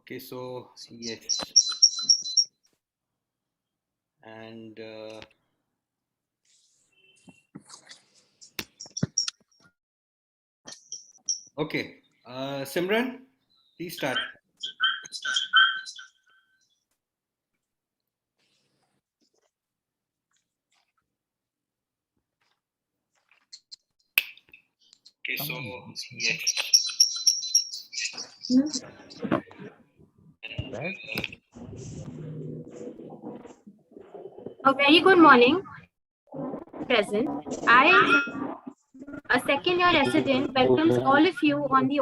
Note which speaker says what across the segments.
Speaker 1: Okay, so yes, and okay, Simran, please start. Okay, so yes,
Speaker 2: A very good morning, present. I, a second year resident, welcomes all of you on the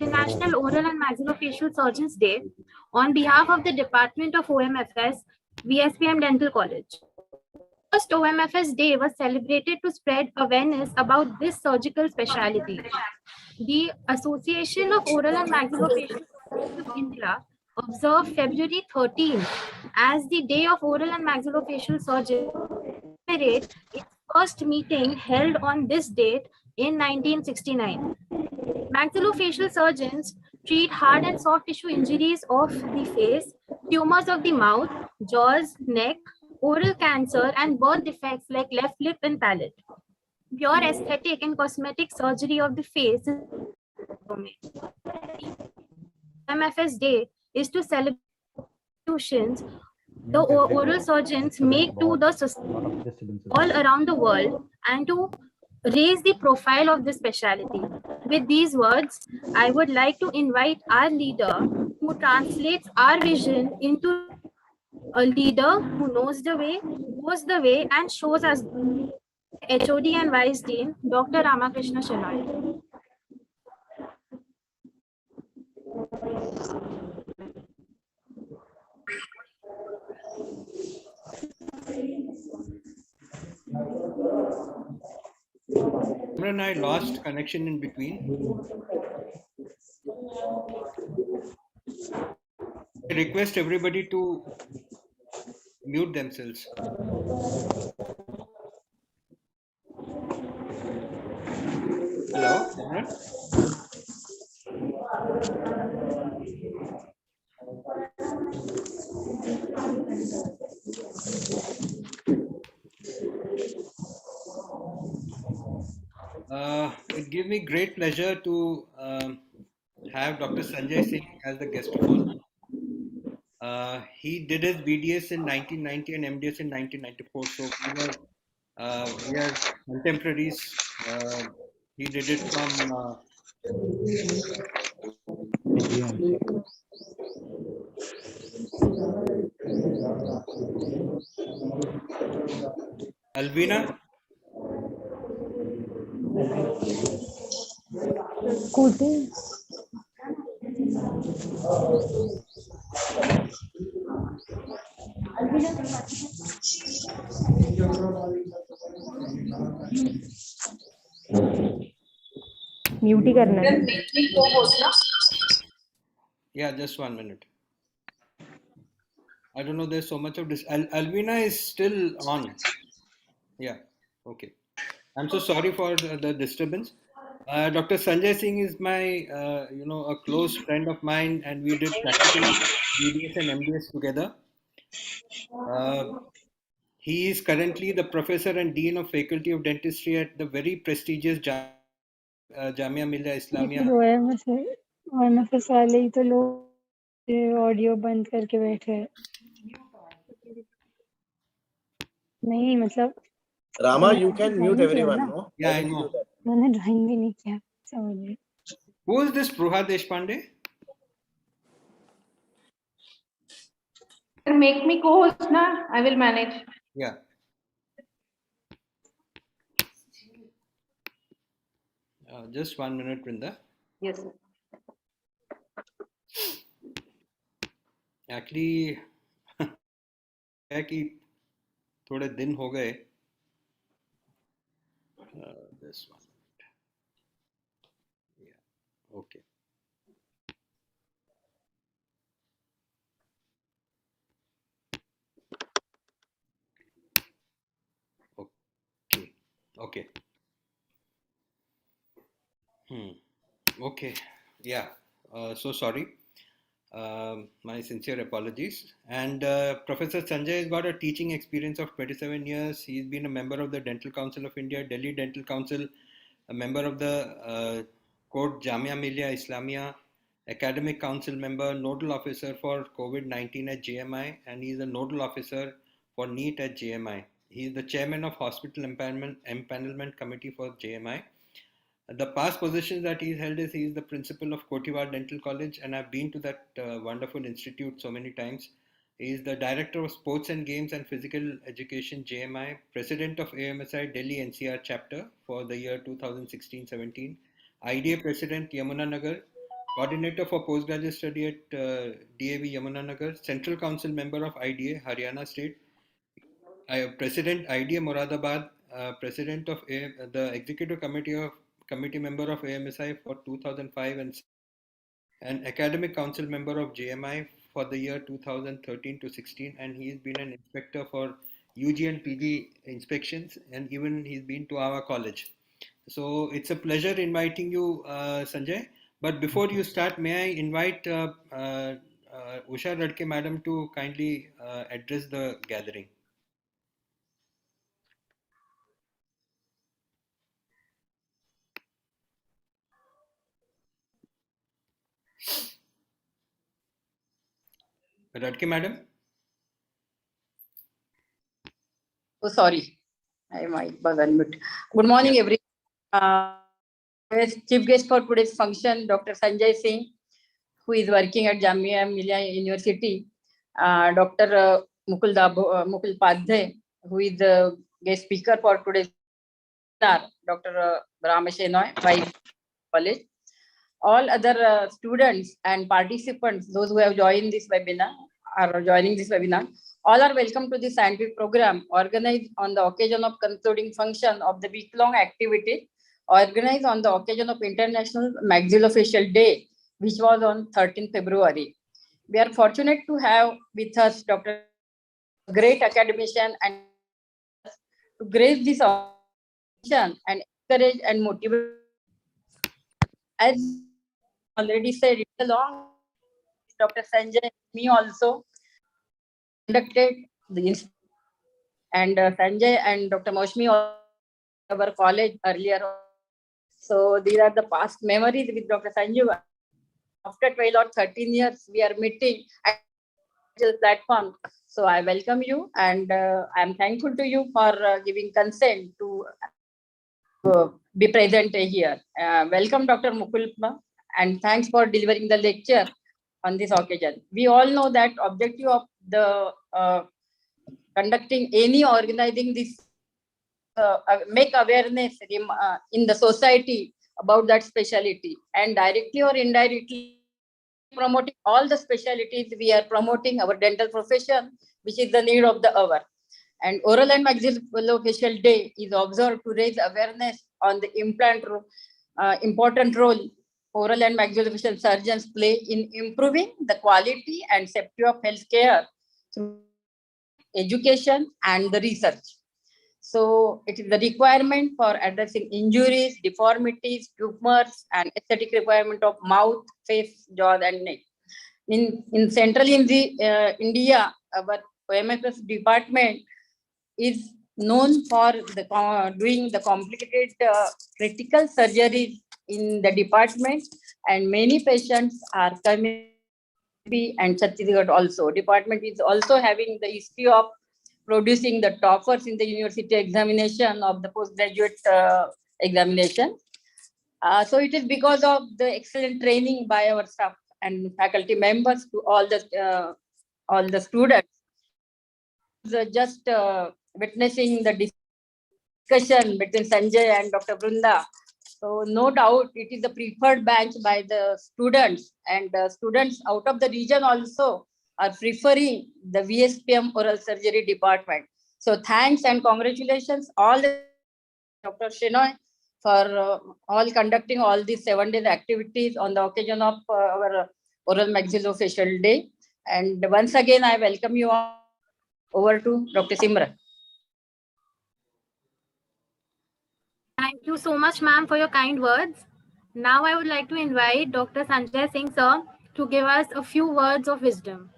Speaker 2: International Oral and Maxillofacial Surgeons Day on behalf of the Department of OMFS, VSPM Dental College. First OMFS Day was celebrated to spread awareness about this surgical specialty. The Association of Oral and Maxillofacial Surgeons of India observed February 13th as the Day of Oral and Maxillofacial Surgery. Its first meeting held on this date in 1969. Maxillofacial surgeons treat hard and soft tissue injuries of the face, tumors of the mouth, jaws, neck, oral cancer, and birth defects like left lip and palate. Pure aesthetic and cosmetic surgery of the face is MFS Day is to celebrate institutions the oral surgeons make to the society all around the world and to raise the profile of this specialty. With these words, I would like to invite our leader who translates our vision into a leader who knows the way, goes the way, and shows us HOD and Vice Dean, Dr. Ramakrishna Shenoy.
Speaker 1: Simran, I lost connection in between. I request everybody to mute themselves. Hello, Simran. It gives me great pleasure to have Dr. Sanjay Singh as the guest of honor. He did his BDS in 1990 and MDS in 1994. So we are contemporaries. He did it from Alvina.
Speaker 3: Mute ही करना है
Speaker 1: Yeah, just 1 minute. I don't know. There's so much of this. Alvina is still on. Yeah. Okay. I'm so sorry for the disturbance. Dr. Sanjay Singh is my, a close friend of mine, and we did practical BDS and MDS together. He is currently the professor and dean of faculty of dentistry at the very prestigious Jamia Millia Islamia.
Speaker 3: OMFS वाले ही तो लोग audio बंद करके बैठे हैं नहीं मतलब
Speaker 4: Rama, you can mute everyone, no?
Speaker 1: Yeah, I know.
Speaker 3: मैंने ड्राइंग भी नहीं किया समझिए
Speaker 1: Who is this Pruha Deshpande?
Speaker 5: Make me co-host, na? I will manage.
Speaker 1: Yeah. Just 1 minute, Vrinda.
Speaker 5: Yes, sir.
Speaker 1: Actually, है कि थोड़े दिन हो गए. This one. Yeah. Okay. Okay. Okay. Yeah. So sorry. My sincere apologies. And Professor Sanjay has got a teaching experience of 27 years. He's been a member of the Dental Council of India, Delhi Dental Council, a member of the Court Jamia Millia Islamia, academic council member, nodal officer for COVID-19 at JMI, and he's a nodal officer for NEET at JMI. He is the chairman of Hospital Empanelment Committee for JMI. The past positions that he's held is he's the principal of Kotiwar Dental College, and I've been to that wonderful institute so many times. He's the director of Sports and Games and Physical Education JMI, president of AMSI Delhi NCR chapter for the year 2016-17, IDA president Yamuna Nagar, coordinator for postgraduate study at DAV Yamuna Nagar, central council member of IDA Haryana State, President IDA Moradabad, President of the Executive Committee member of AMSI for 2005 and Academic Council member of JMI for the year 2013 to 16, and he's been an inspector for UG and PG inspections, and even he's been to our college. So it's a pleasure inviting you, Sanjay. But before you start, may I invite Usha Radke madam to kindly address the gathering. Radke madam.
Speaker 6: Oh, sorry, I might was unmute. Good morning, everyone. As chief guest for today's function, Dr. Sanjay Singh, who is working at Jamia Millia University, Dr. Mukul Padhe, who is the guest speaker for today's webinar, Dr. Ramashenoy, Vice College, all other students and participants, those who have joined this webinar, are joining this webinar, all are welcome to the scientific program organized on the occasion of concluding function of the week-long activity organized on the occasion of International Maxillofacial Day, which was on 13 February. We are fortunate to have with us Dr. great academician and to grace this occasion and encourage and motivate. As already said, it's a long Dr. Sanjay, me also conducted the and Sanjay and Dr. Moshmi our college earlier. So these are the past memories with Dr. Sanjay. After 12 or 13 years, we are meeting at the platform. So I welcome you and I'm thankful to you for giving consent to be present here. Welcome, Dr. Mukulpa, and thanks for delivering the lecture on this occasion. We all know that objective of the conducting any organizing this make awareness in the society about that specialty, and directly or indirectly promoting all the specialties. We are promoting our dental profession, which is the need of the hour. And Oral and Maxillofacial Day is observed to raise awareness on the important role oral and maxillofacial surgeons play in improving the quality and safety of healthcare through education and the research. So it is the requirement for addressing injuries, deformities, tumors, and aesthetic requirement of mouth, face, jaw, and neck. In central India, our OMFS department is known for doing the complicated critical surgeries in the department, and many patients are coming. And Chhattisgarh also. Department is also having the history of producing the toppers in the university examination of the postgraduate examination. So it is because of the excellent training by our staff and faculty members to all the students. Just witnessing the discussion between Sanjay and Dr. Brunda. So no doubt it is the preferred batch by the students, and students out of the region also are preferring the VSPM oral surgery department. So thanks and congratulations all the Dr. Shenoy for all conducting all these 7 days activities on the occasion of our Oral Maxillofacial Day. And once again, I welcome you all. Over to Dr. Simran.
Speaker 2: Thank you so much, ma'am, for your kind words. Now I would like to invite Dr. Sanjay Singh, sir, to give us a few words of wisdom.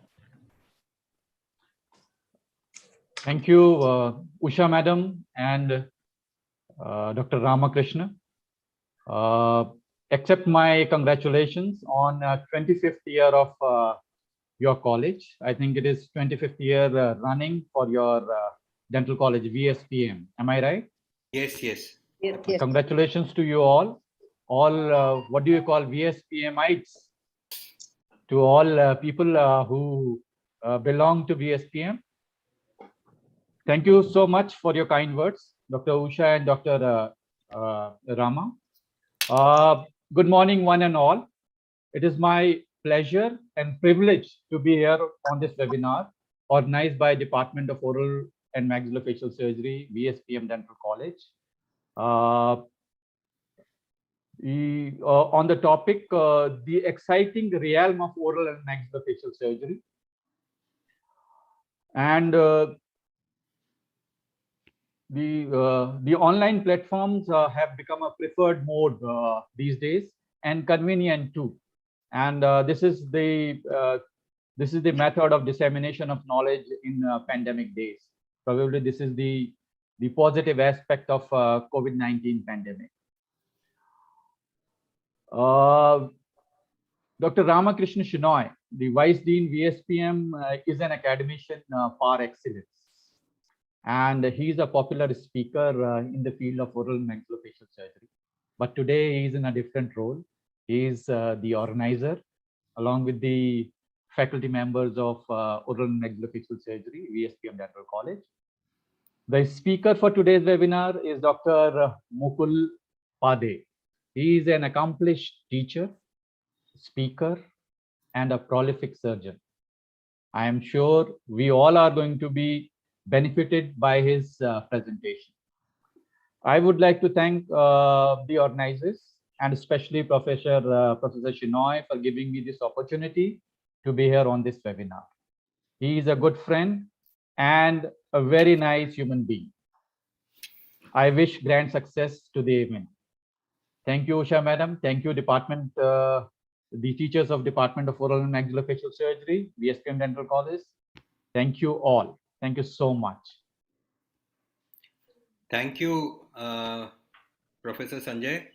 Speaker 7: Thank you, Usha Madam and Dr. Ramakrishna. Accept my congratulations on 25th year of your college. I think it is 25th year running for your dental college, VSPM. Am I right?
Speaker 1: Yes, yes.
Speaker 6: Yes.
Speaker 7: Congratulations to you all. All, what do you call VSPMites? To all people who belong to VSPM. Thank you so much for your kind words, Dr. Usha and Dr. Rama. Good morning, one and all. It is my pleasure and privilege to be here on this webinar organized by Department of Oral and Maxillofacial Surgery, VSPM Dental College. On the topic, the exciting realm of oral and maxillofacial surgery. And the online platforms have become a preferred mode these days and convenient too. And this is the method of dissemination of knowledge in pandemic days. Probably this is the positive aspect of COVID-19 pandemic. Dr. Ramakrishna Shenoy, the Vice Dean VSPM, is an academician par excellence. And he's a popular speaker in the field of oral and maxillofacial surgery. But today he's in a different role. He's the organizer, along with the faculty members of oral and maxillofacial surgery, VSPM Dental College. The speaker for today's webinar is Dr. Mukul Pade. He is an accomplished teacher, speaker, and a prolific surgeon. I am sure we all are going to be benefited by his presentation. I would like to thank the organizers and especially Professor Shenoy for giving me this opportunity to be here on this webinar. He is a good friend and a very nice human being. I wish grand success to the event. Thank you, Usha Madam. Thank you, Department, the teachers of Department of Oral and Maxillofacial Surgery, VSPM Dental College. Thank you all. Thank you so much.
Speaker 1: Thank you, Professor Sanjay.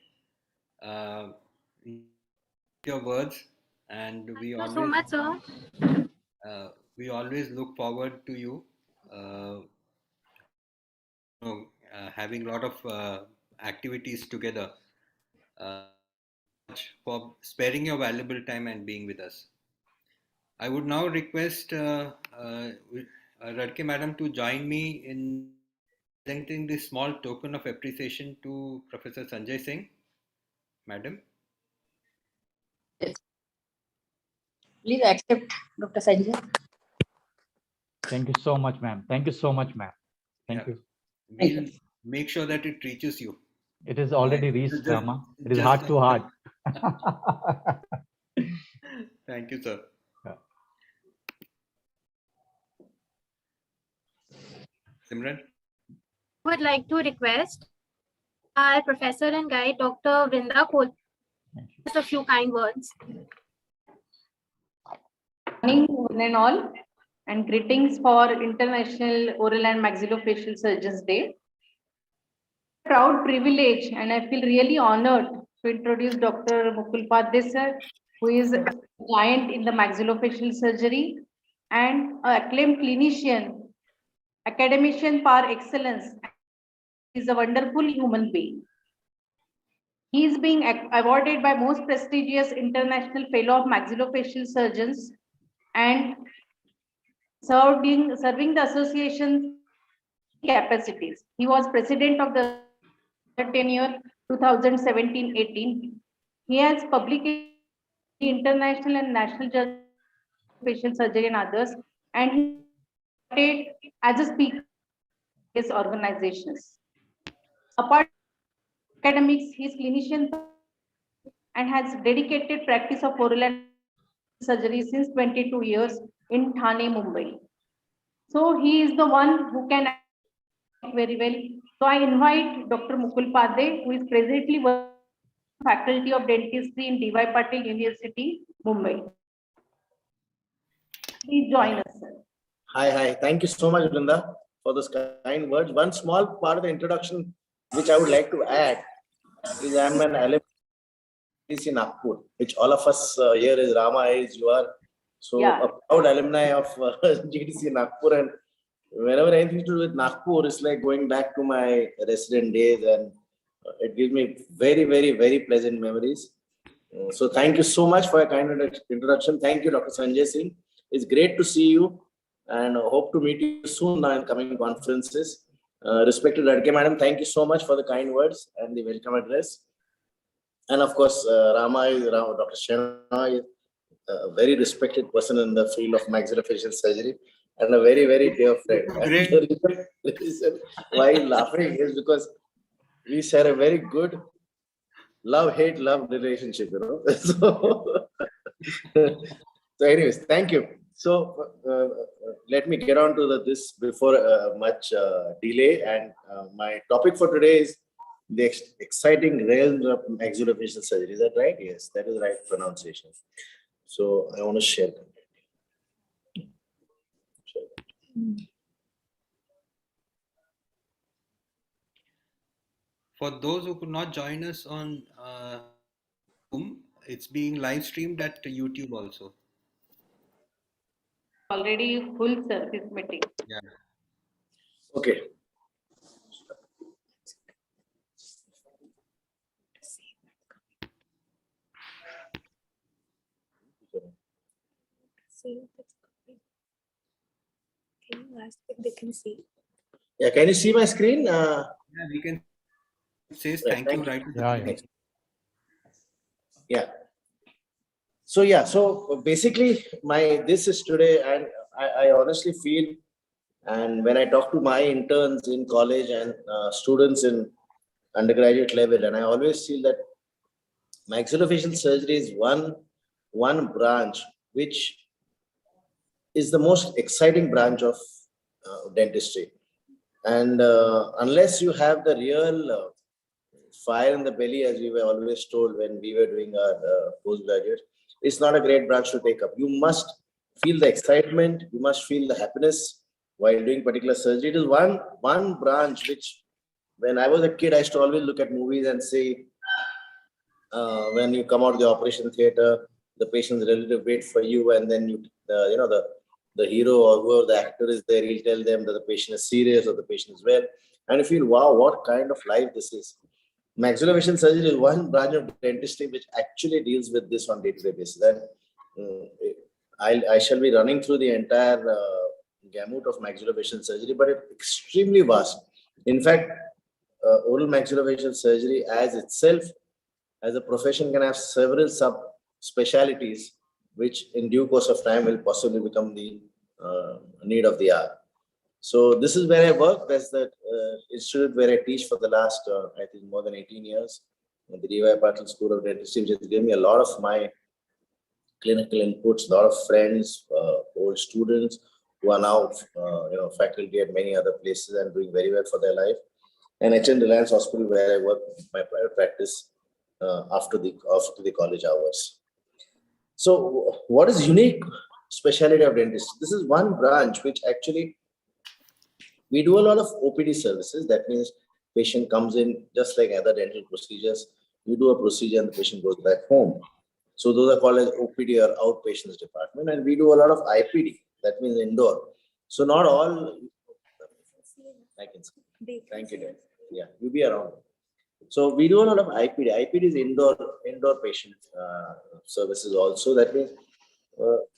Speaker 1: Your words, and we
Speaker 2: Thank you so much, sir.
Speaker 1: we always look forward to you. Having a lot of activities together. Much for sparing your valuable time and being with us. I would now request Radke Madam to join me in presenting this small token of appreciation to Professor Sanjay Singh. Madam.
Speaker 6: Yes. Please accept, Dr. Sanjay.
Speaker 7: Thank you so much, ma'am. Thank you so much, ma'am. Thank you.
Speaker 1: We'll make sure that it reaches you.
Speaker 7: It is already reached, Rama. It is heart to heart.
Speaker 1: Thank you, sir.
Speaker 7: Yeah.
Speaker 1: Simran.
Speaker 2: I would like to request our professor and guide, Dr. Vrinda Kol, just a few kind words.
Speaker 5: Morning, one and all, and greetings for International Oral and Maxillofacial Surgeons Day. Proud privilege, and I feel really honored to introduce Dr. Mukul Pade sir, who is a giant in the maxillofacial surgery and an acclaimed clinician, academician par excellence. He is a wonderful human being. He is being awarded by most prestigious international fellow of maxillofacial surgeons and serving the association capacities. He was president of the tenure 2017-18. He has publicated international and national journals, facial surgery and others, and he started as a speaker in his organizations. Apart from academics, he is clinician and has dedicated practice of oral and surgery since 22 years in Thane, Mumbai. So he is the one who can act very well. So I invite Dr. Mukul Pade, who is presently working Faculty of Dentistry in D.Y. Patil University, Mumbai. Please join us, sir.
Speaker 4: Hi. Thank you so much, Vrinda, for those kind words. One small part of the introduction which I would like to add is I'm an alumni of GTC Nagpur, which all of us here is Rama is, you are. So
Speaker 5: Yeah.
Speaker 4: a proud alumni of GTC Nagpur, and whenever anything to do with Nagpur, it's like going back to my resident days, and it gives me very, very, very pleasant memories. So thank you so much for your kind introduction. Thank you, Dr. Sanjay Singh. It's great to see you, and hope to meet you soon in coming conferences. Respected Radke Madam, thank you so much for the kind words and the welcome address. And of course, Dr. Shena is a very respected person in the field of maxillofacial surgery and a very, very dear friend.
Speaker 1: Great.
Speaker 4: The reason why he's laughing is because we share a very good love relationship, you know. So anyways, thank you. So let me get on to this before much delay. And my topic for today is the exciting realms of maxillofacial surgery. Is that right? Yes, that is right pronunciation. So I want to share that.
Speaker 1: For those who could not join us on Zoom, it's being live streamed at YouTube also.
Speaker 5: Already full, sir, this meeting.
Speaker 1: Yeah.
Speaker 4: Okay.
Speaker 8: Can you ask if they can see?
Speaker 4: Yeah, can you see my screen?
Speaker 1: Yeah, we can say thank you right.
Speaker 4: Yeah. So basically this is today, and I honestly feel, and when I talk to my interns in college and students in undergraduate level, and I always feel that maxillofacial surgery is one branch which is the most exciting branch of dentistry. And unless you have the real fire in the belly, as we were always told when we were doing our postgraduate, it's not a great branch to take up. You must feel the excitement, you must feel the happiness while doing particular surgery. It is one branch which, when I was a kid, I used to always look at movies and say, when you come out of the operation theater, the patient's relative wait for you, and then the hero or whoever the actor is there, he'll tell them that the patient is serious or the patient is well, and you feel, wow, what kind of life this is. Maxillofacial surgery is one branch of dentistry which actually deals with this on day-to-day basis. And I shall be running through the entire gamut of maxillofacial surgery, but it's extremely vast. In fact, oral maxillofacial surgery as itself, as a profession, can have several sub-specialities, which in due course of time will possibly become the need of the hour. So this is where I work. That's the institute where I teach for the last, I think, more than 18 years, at the D.Y. Patil School of Dentistry, which has given me a lot of my clinical inputs, a lot of friends, old students who are now, faculty at many other places and doing very well for their life. And HN Reliance Hospital, where I work my private practice after the college hours. So what is unique specialty of dentistry? This is one branch which actually we do a lot of OPD services. That means patient comes in just like other dental procedures. You do a procedure and the patient goes back home. So those are called as OPD or outpatients department. And we do a lot of IPD. That means indoor. So not all. I can see. Thank you, Dad. Yeah, you be around. So we do a lot of IPD. IPD is indoor patient services also. That means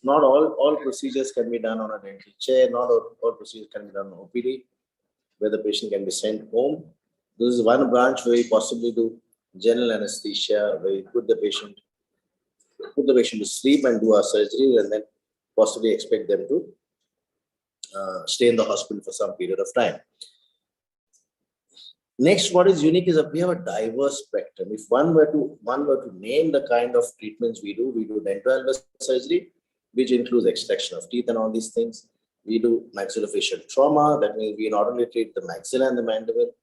Speaker 4: not all procedures can be done on a dental chair. Not all procedures can be done on OPD, where the patient can be sent home. This is one branch where we possibly do general anesthesia, where we put the patient to sleep and do our surgery, and then possibly expect them to stay in the hospital for some period of time. Next, what is unique is that we have a diverse spectrum. If one were to name the kind of treatments we do dental alveolar surgery, which includes extraction of teeth and all these things. We do maxillofacial trauma. That means we not only treat the maxilla and the mandible,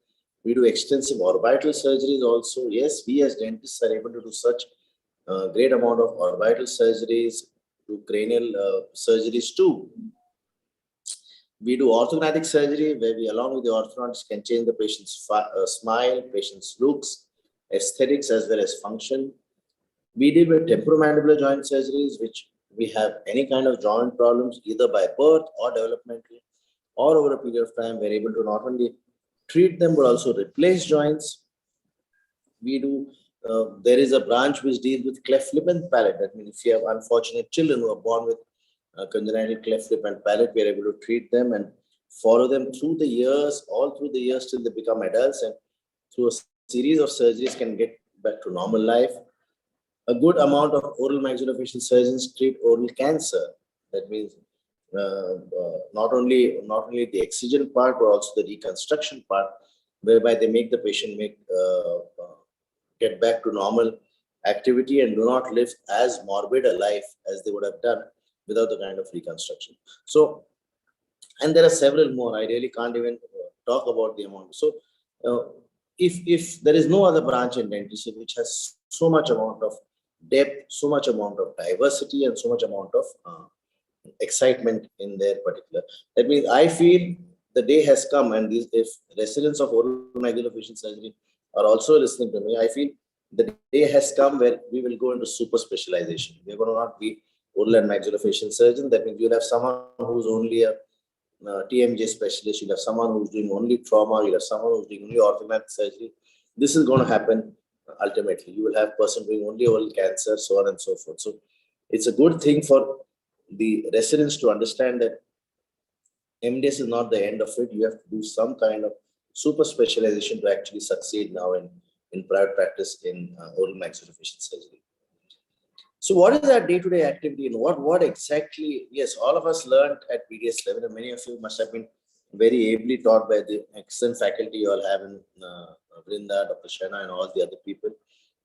Speaker 4: we do extensive orbital surgeries also. Yes, we as dentists are able to do such great amount of orbital surgeries, do cranial surgeries too. We do orthodontic surgery where we, along with the orthodontist, can change the patient's smile, patient's looks, aesthetics as well as function. We deal with temporomandibular joint surgeries, which we have any kind of joint problems, either by birth or developmental, or over a period of time, we're able to not only treat them, but also replace joints. We do, there is a branch which deals with cleft lip and palate. That means if you have unfortunate children who are born with congenital cleft lip and palate, we are able to treat them and follow them through the years, all through the years till they become adults, and through a series of surgeries can get back to normal life. A good amount of oral maxillofacial surgeons treat oral cancer. That means not only the excision part, but also the reconstruction part, whereby they make the patient get back to normal activity and do not live as morbid a life as they would have done without the kind of reconstruction. So, and there are several more. I really can't even talk about the amount. So, if there is no other branch in dentistry which has so much amount of depth, so much amount of diversity, and so much amount of excitement in their particular, that means I feel the day has come, and if residents of oral maxillofacial surgery are also listening to me, I feel the day has come where we will go into super specialization. We're going to not be oral and maxillofacial surgeon. That means you'll have someone who's only a TMJ specialist, you'll have someone who's doing only trauma, you'll have someone who's doing only orthodontic surgery. This is going to happen ultimately. You will have person doing only oral cancer, so on and so forth. So it's a good thing for the residents to understand that MDS is not the end of it. You have to do some kind of super specialization to actually succeed now in private practice in oral maxillofacial surgery. So what is our day-to-day activity, and what exactly? Yes, all of us learned at BDS level, and many of you must have been very ably taught by the excellent faculty you all have in Vrinda, Dr. Shana, and all the other people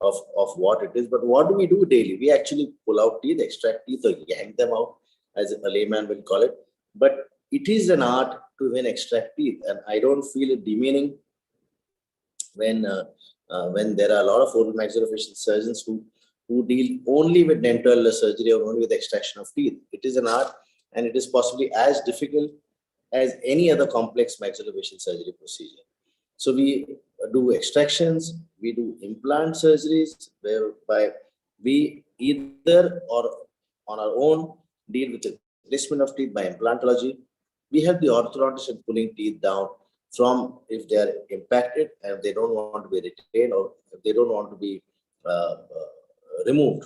Speaker 4: of what it is. But what do we do daily? We actually pull out teeth, extract teeth, or yank them out, as a layman will call it. But it is an art to even extract teeth, and I don't feel it demeaning when there are a lot of oral maxillofacial surgeons who deal only with dental surgery or only with extraction of teeth. It is an art, and it is possibly as difficult as any other complex maxillofacial surgery procedure. So we do extractions, we do implant surgeries, whereby we either or on our own deal with the replacement of teeth by implantology. We have the orthodontist in pulling teeth down from if they are impacted and if they don't want to be retained, or if they don't want to be removed.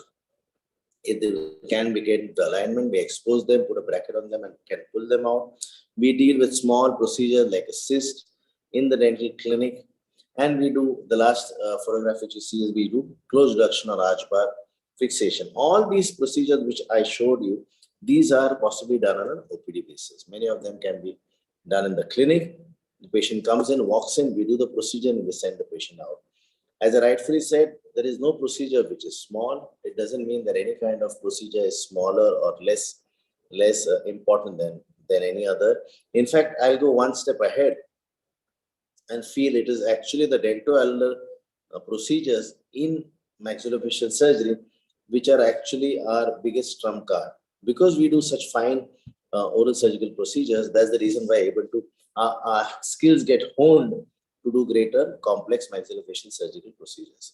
Speaker 4: If they can be get into alignment, we expose them, put a bracket on them, and can pull them out. We deal with small procedures like a cyst in the dental clinic, and we do the last photograph which you see is we do closed reduction or arch bar fixation. All these procedures which I showed you, these are possibly done on an OPD basis. Many of them can be done in the clinic. The patient comes in, walks in, we do the procedure, and we send the patient out. As I rightfully said, there is no procedure which is small. It doesn't mean that any kind of procedure is smaller or less important than any other. In fact, I'll go one step ahead and feel it is actually the dentoalveolar procedures in maxillofacial surgery which are actually our biggest trump card. Because we do such fine oral surgical procedures, that's the reason why our skills get honed to do greater complex maxillofacial surgical procedures.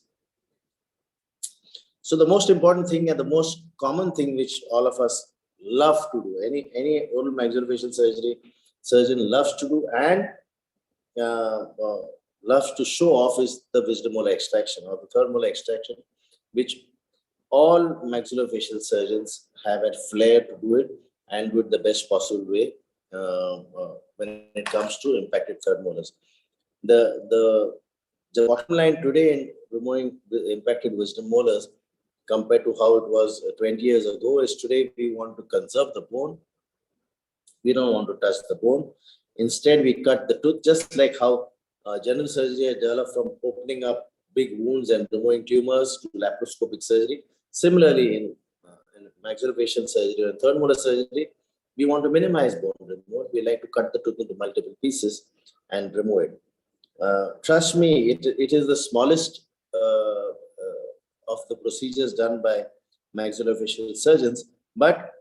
Speaker 4: So the most important thing and the most common thing which all of us love to do, any oral maxillofacial surgeon loves to do and loves to show off is the wisdom molar extraction or the third molar extraction, which all maxillofacial surgeons have at flair to do it and do it the best possible way when it comes to impacted third molars. The bottom line today in removing the impacted wisdom molars compared to how it was 20 years ago is today we want to conserve the bone. We don't want to touch the bone. Instead, we cut the tooth, just like how general surgery has developed from opening up big wounds and removing tumors to laparoscopic surgery. Similarly, in maxillofacial surgery and third molar surgery, we want to minimize bone removal. We like to cut the tooth into multiple pieces and remove it. Trust me, it is the smallest of the procedures done by maxillofacial surgeons, but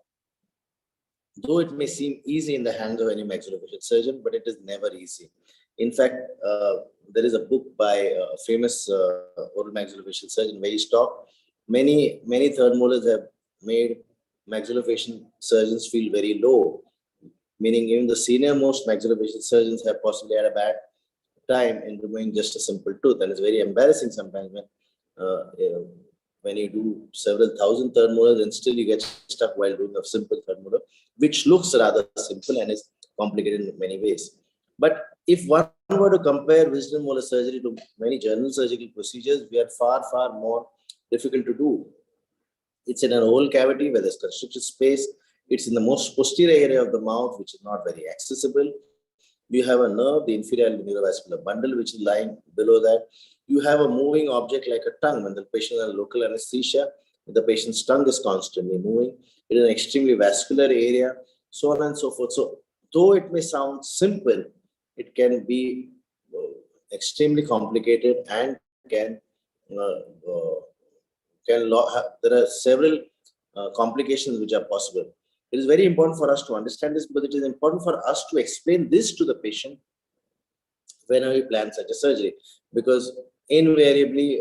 Speaker 4: though it may seem easy in the hands of any maxillofacial surgeon, but it is never easy. In fact, there is a book by a famous oral maxillofacial surgeon where he's talked, many third molars have made maxillofacial surgeons feel very low, meaning even the senior most maxillofacial surgeons have possibly had a bad time in removing just a simple tooth. And it's very embarrassing sometimes when you do several thousand third molars and still you get stuck while doing a simple third molar, which looks rather simple and is complicated in many ways. But if one were to compare wisdom molar surgery to many general surgical procedures, we are far more difficult to do. It's in an oval cavity where there's constricted space. It's in the most posterior area of the mouth, which is not very accessible. You have a nerve, the inferior neurovascular bundle, which is lying below that. You have a moving object like a tongue. When the patient has local anesthesia, the patient's tongue is constantly moving. It is an extremely vascular area, so on and so forth. So, though it may sound simple, it can be extremely complicated and can there are several complications which are possible. It is very important for us to understand this, but it is important for us to explain this to the patient whenever we plan such a surgery, because invariably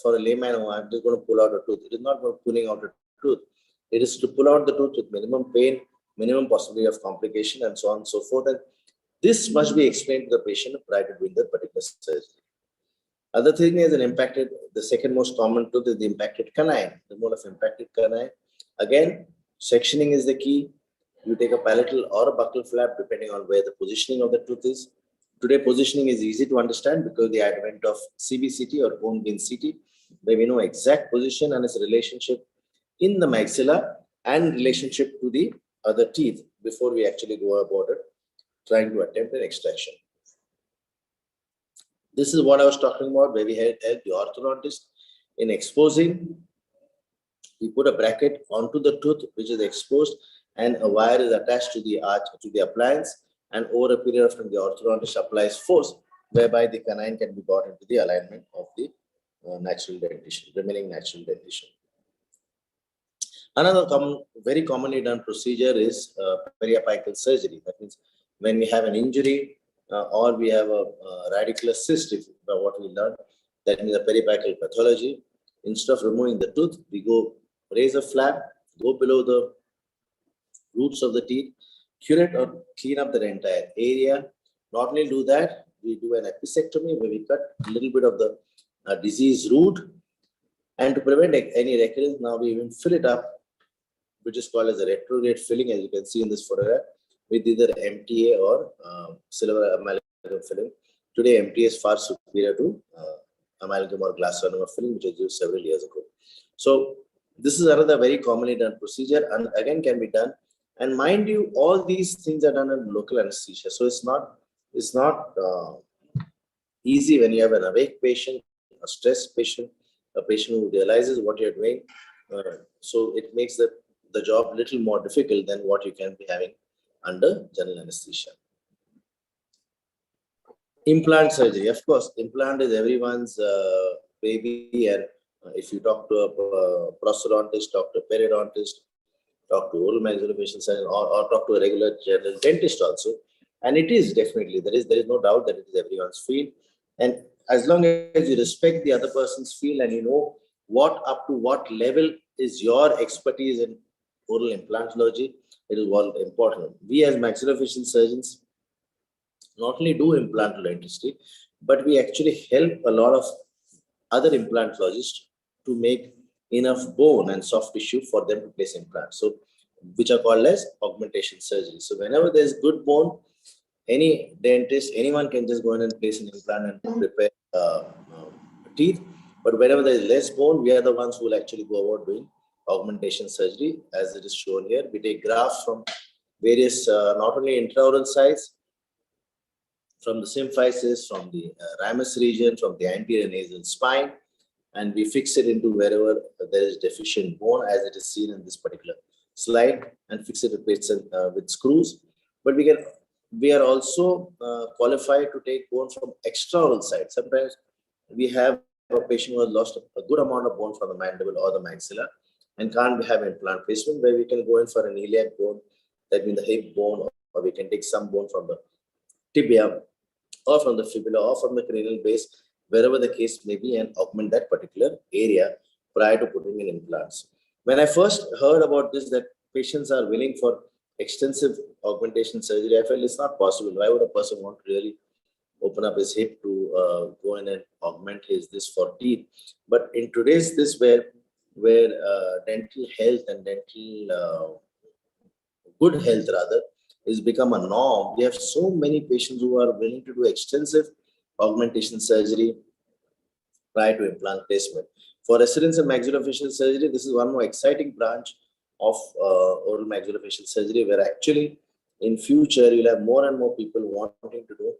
Speaker 4: for a layman, oh, I'm just going to pull out a tooth. It is not about pulling out a tooth. It is to pull out the tooth with minimum pain, minimum possibility of complication, and so on and so forth. And this must be explained to the patient prior to doing that particular surgery. Other thing is the second most common tooth is the impacted canine, the mole of impacted canine. Again, sectioning is the key. You take a palatal or a buccal flap depending on where the positioning of the tooth is. Today, positioning is easy to understand because the advent of CBCT or cone beam CT, where we know exact position and its relationship in the maxilla and relationship to the other teeth before we actually go about it, trying to attempt an extraction. This is what I was talking about, where we had helped the orthodontist in exposing. We put a bracket onto the tooth, which is exposed, and a wire is attached to the arch, to the appliance, and over a period of time, the orthodontist applies force, whereby the canine can be brought into the alignment of the natural dentition, remaining natural dentition. Another very commonly done procedure is periapical surgery. That means when we have an injury or we have a radicular cyst, what we learned, that means a periapical pathology. Instead of removing the tooth, we go raise a flap, go below the roots of the teeth, curate or clean up the entire area. Not only do that, we do an episectomy where we cut a little bit of the disease root. And to prevent any recurrence, now we even fill it up, which is called as a retrograde filling, as you can see in this photograph, with either MTA or silver amalgam filling. Today, MTA is far superior to amalgam or glass ionomer filling, which was used several years ago. So this is another very commonly done procedure, and again can be done. And mind you, all these things are done in local anesthesia. So it's not easy when you have an awake patient, a stressed patient, a patient who realizes what you're doing. So it makes the job a little more difficult than what you can be having under general anesthesia. Implant surgery, of course, implant is everyone's baby, and if you talk to a prosthodontist, talk to a periodontist, talk to oral maxillofacial surgeon, or talk to a regular general dentist also, and it is definitely, there is no doubt that it is everyone's field. And as long as you respect the other person's field and you know up to what level is your expertise in oral implantology, it is all important. We as maxillofacial surgeons not only do implantal dentistry, but we actually help a lot of other implantologists to make enough bone and soft tissue for them to place implants, so which are called as augmentation surgery. So whenever there's good bone, any dentist, anyone can just go in and place an implant and prepare teeth. But whenever there is less bone, we are the ones who will actually go about doing augmentation surgery, as it is shown here. We take grafts from various, not only intraoral sites, from the symphysis, from the ramus region, from the anterior nasal spine, and we fix it into wherever there is deficient bone, as it is seen in this particular slide, and fix it with screws. But we are also qualified to take bone from extraoral sites. Sometimes we have a patient who has lost a good amount of bone from the mandible or the maxilla and can't have implant placement, where we can go in for an iliac bone that means the hip bone, or we can take some bone from the tibia, or from the fibula, or from the cranial base, wherever the case may be, and augment that particular area prior to putting in implants. When I first heard about this, that patients are willing for extensive augmentation surgery, I felt it's not possible. Why would a person want to really open up his hip to go in and augment his this for teeth? But in today's this where dental health and dental good health rather is become a norm, we have so many patients who are willing to do extensive augmentation surgery prior to implant placement. For residents in maxillofacial surgery, this is one more exciting branch of oral maxillofacial surgery, where actually in future you'll have more and more people wanting to do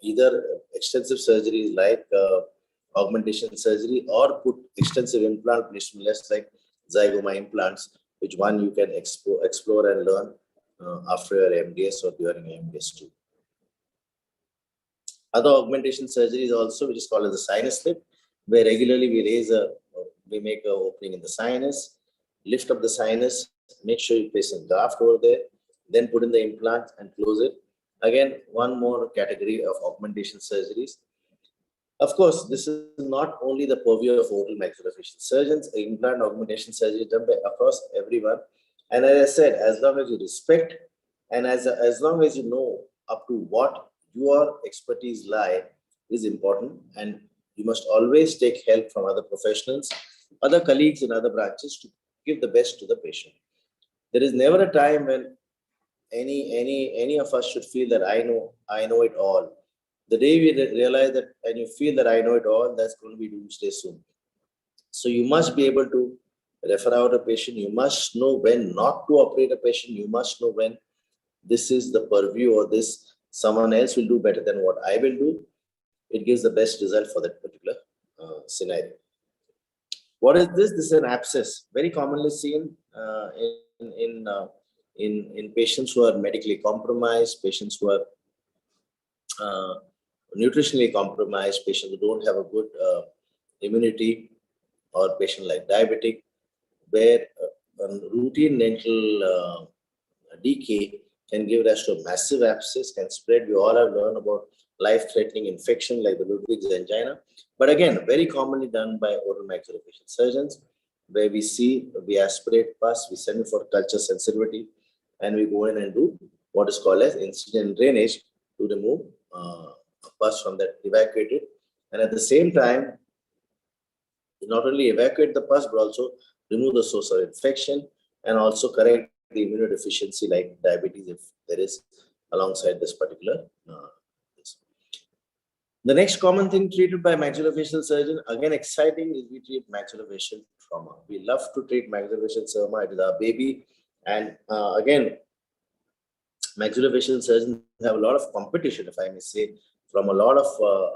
Speaker 4: either extensive surgeries like augmentation surgery, or put extensive implant placement, less like zygoma implants, which one you can explore and learn after your MDS or during MDS too. Other augmentation surgeries also, which is called as the sinus lift, where regularly we make an opening in the sinus, lift up the sinus, make sure you place a graft over there, then put in the implant and close it. Again, one more category of augmentation surgeries. Of course, this is not only the purview of oral maxillofacial surgeons. Implant augmentation surgery is done by across everyone. And as I said, as long as you respect and as long as you know up to what your expertise lie is important, and you must always take help from other professionals, other colleagues in other branches to give the best to the patient. There is never a time when any of us should feel that I know it all. The day we realize that and you feel that I know it all, that's going to be doomsday soon. So you must be able to refer out a patient. You must know when not to operate a patient. You must know when this is the purview, or this someone else will do better than what I will do. It gives the best result for that particular scenario. What is this? This is an abscess, very commonly seen in patients who are medically compromised, patients who are nutritionally compromised, patients who don't have a good immunity, or patient like diabetic, where routine dental decay can give rise to a massive abscess, can spread. We all have learned about life-threatening infection like the Ludwig's angina. But again, very commonly done by oral maxillofacial surgeons, where we aspirate pus, we send it for culture sensitivity, and we go in and do what is called as incision drainage to remove pus from that evacuated. And at the same time, not only evacuate the pus, but also remove the source of infection, and also correct the immunodeficiency like diabetes if there is alongside this particular. The next common thing treated by maxillofacial surgeon, again exciting, is we treat maxillofacial trauma. We love to treat maxillofacial trauma. It is our baby. And again, maxillofacial surgeons have a lot of competition, if I may say, from a lot of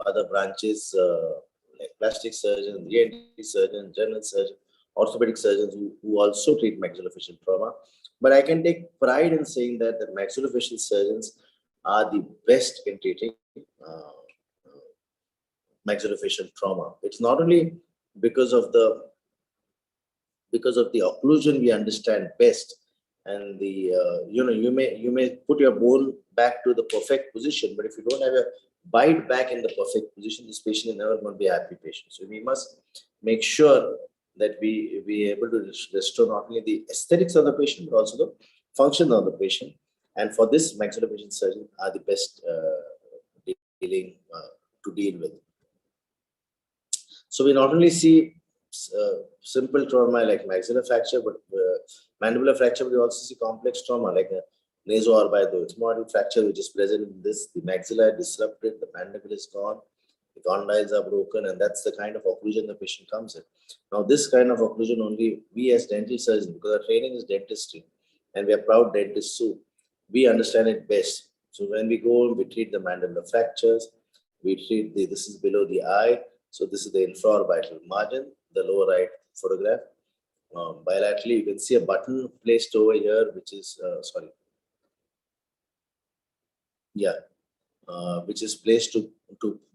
Speaker 4: other branches like plastic surgeons, ENT surgeons, general surgeons, orthopedic surgeons who also treat maxillofacial trauma. But I can take pride in saying that the maxillofacial surgeons are the best in treating maxillofacial trauma. It's not only because of the occlusion we understand best, and the you may put your bone back to the perfect position, but if you don't have a bite back in the perfect position, this patient is never going to be a happy patient. So we must make sure that we are able to restore not only the aesthetics of the patient, but also the function of the patient. And for this, maxillofacial surgeons are the best to deal with. So we not only see simple trauma like maxillar fracture, but mandibular fracture, but we also see complex trauma like a naso-orbital fracture, which is present in this. The maxilla is disrupted, the mandible is gone, the condyles are broken, and that's the kind of occlusion the patient comes in. Now, this kind of occlusion only we as dental surgeons, because our training is dentistry, and we are proud dentists too, we understand it best. So when we go, we treat the mandibular fractures, we treat this is below the eye. So this is the infraorbital margin, the lower right photograph. Bilaterally, you can see a button placed over here, which is, which is placed to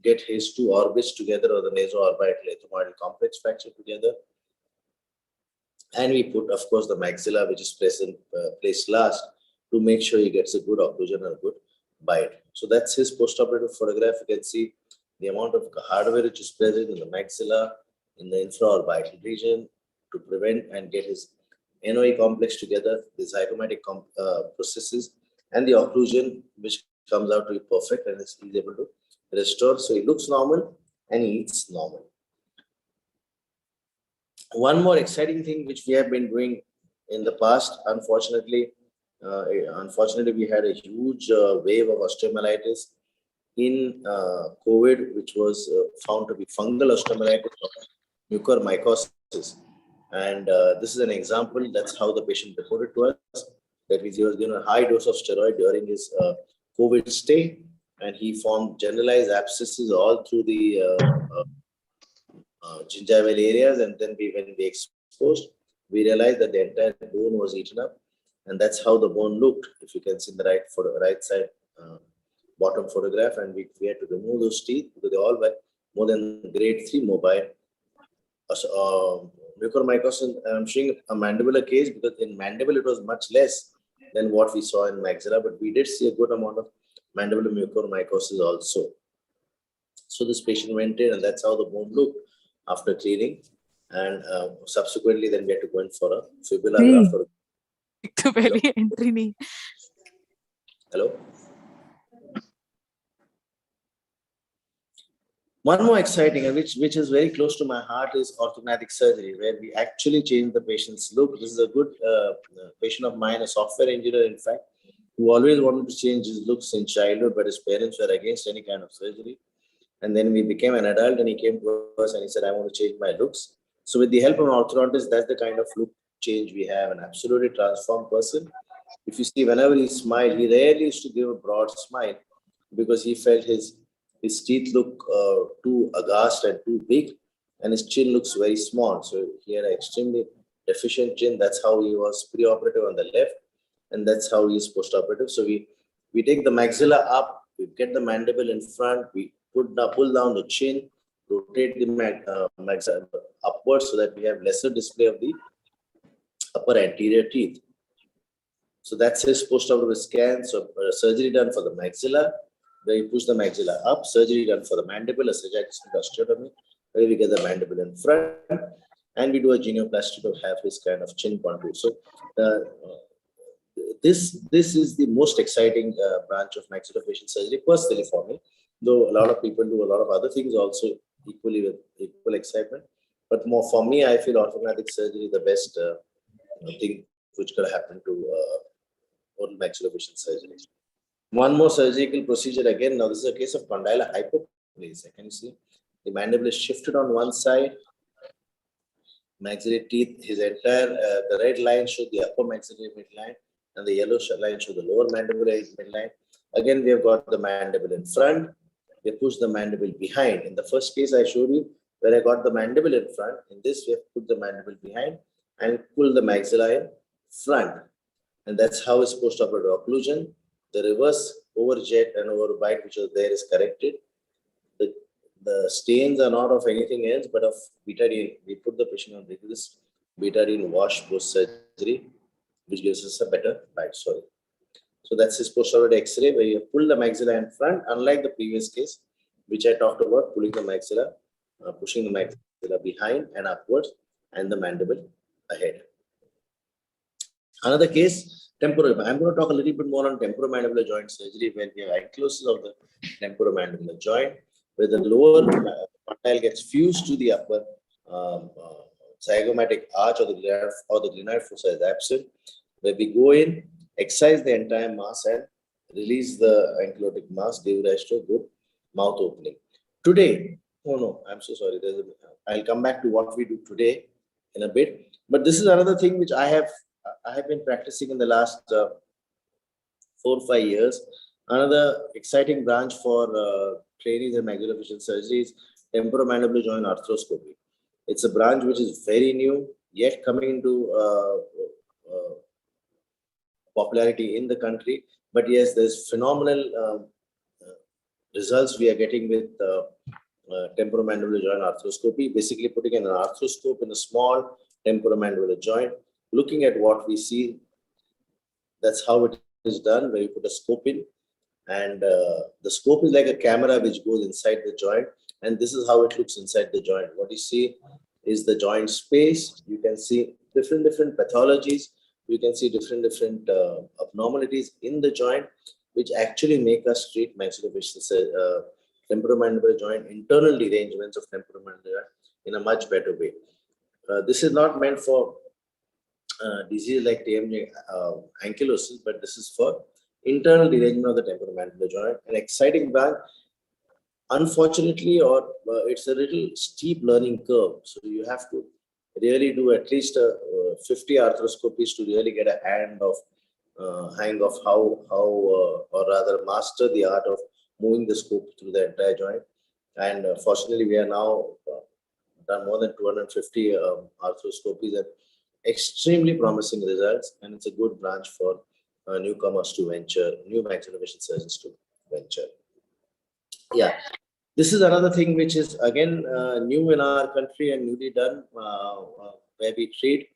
Speaker 4: get his two orbits together, or the naso-orbital ethmoidal complex fracture together. And we put, of course, the maxilla, which is placed last, to make sure he gets a good occlusion and a good bite. So that's his postoperative photograph. You can see the amount of hardware which is present in the maxilla, in the infra or vital region, to prevent and get his NOE complex together, the zygomatic processes, and the occlusion, which comes out to be perfect and is able to restore. So he looks normal and he eats normal. One more exciting thing which we have been doing in the past, unfortunately, we had a huge wave of osteomyelitis in COVID, which was found to be fungal osteomyelitis of mucormycosis. And this is an example. That's how the patient reported to us, that he was given a high dose of steroid during his COVID stay, and he formed generalized abscesses all through the gingival areas. And then when we exposed, we realized that the entire bone was eaten up, and that's how the bone looked. If you can see the right side bottom photograph, and we had to remove those teeth because they all were more than grade 3 mobile. Mucormycosis, I'm showing a mandibular case because in mandible it was much less than what we saw in maxilla, but we did see a good amount of mandibular mucormycosis also. So this patient went in, and that's how the bone looked after cleaning. And subsequently, then we had to go in for a fibula graft.
Speaker 8: तो पहले entry नहीं.
Speaker 4: Hello. One more exciting, and which is very close to my heart, is orthognathic surgery, where we actually change the patient's look. This is a good patient of mine, a software engineer, in fact, who always wanted to change his looks in childhood, but his parents were against any kind of surgery. And then we became an adult, and he came to us and he said, I want to change my looks. So with the help of an orthodontist, that's the kind of look change we have, an absolutely transformed person. If you see, whenever he smiled, he rarely used to give a broad smile because he felt his teeth look too aghast and too big, and his chin looks very small. So he had an extremely deficient chin. That's how he was preoperative on the left, and that's how he is postoperative. So we take the maxilla up, we get the mandible in front, we pull down the chin, rotate the maxilla upwards so that we have lesser display of the upper anterior teeth. So that's his postoperative scan. So surgery done for the maxilla, where you push the maxilla up, surgery done for the mandible, a sagittal osteotomy, where we get the mandible in front, and we do a genioplasty to have his kind of chin contour. So this is the most exciting branch of maxillofacial surgery, personally for me, though a lot of people do a lot of other things also equally with equal excitement. But more for me, I feel orthognathic surgery is the best thing which could happen to oral maxillofacial surgery. One more surgical procedure again. Now, this is a case of condylar hypoplasia. Can you see? The mandible is shifted on one side. Maxillary teeth, his entire, the red line shows the upper maxillary midline, and the yellow line shows the lower mandibular midline. Again, we have got the mandible in front. We push the mandible behind. In the first case I showed you, where I got the mandible in front. In this, we have put the mandible behind and pull the maxilla in front. And that's how it's postoperative occlusion. The reverse overjet and overbite, which was there, is corrected. The stains are not of anything else but of betadine. We put the patient on rigorous betadine wash post-surgery, which gives us a better bite. Sorry. So that's his postoperative X-ray, where you pull the maxilla in front, unlike the previous case, which I talked about, pulling the maxilla, pushing the maxilla behind and upwards, and the mandible ahead. Another case, temporal. I'm going to talk a little bit more on temporomandibular joint surgery, where we have ankylosing of the temporomandibular joint, where the lower condyle gets fused to the upper zygomatic arch, or the glenoid fossa is absent, where we go in, excise the entire mass, and release the ankylotic mass, give rise to a good mouth opening. Today, oh no, I'm so sorry. I'll come back to what we do today in a bit. But this is another thing which I have been practicing in the last 4 or 5 years. Another exciting branch for trainees in maxillofacial surgery is temporomandibular joint arthroscopy. It's a branch which is very new, yet coming into popularity in the country. But yes, there's phenomenal results we are getting with temporomandibular joint arthroscopy. Basically, putting an arthroscope in a small temporomandibular joint. Looking at what we see, that's how it is done, where you put a scope in, and the scope is like a camera which goes inside the joint, and this is how it looks inside the joint. What you see is the joint space. You can see different pathologies. You can see different abnormalities in the joint, which actually make us treat maxillofacial temporomandibular joint, internal derangements of temporomandibular in a much better way. This is not meant for disease like TMJ ankylosis, but this is for internal derangement of the temporomandibular joint. An exciting branch. Unfortunately, or it's a little steep learning curve. So you have to really do at least 50 arthroscopies to really get a hang of how or rather master the art of moving the scope through the entire joint. And fortunately, we are now done more than 250 arthroscopies and extremely promising results. And it's a good branch for newcomers to venture, new maxillofacial surgeons to venture. Yeah. This is another thing which is again new in our country and newly done, where we treat,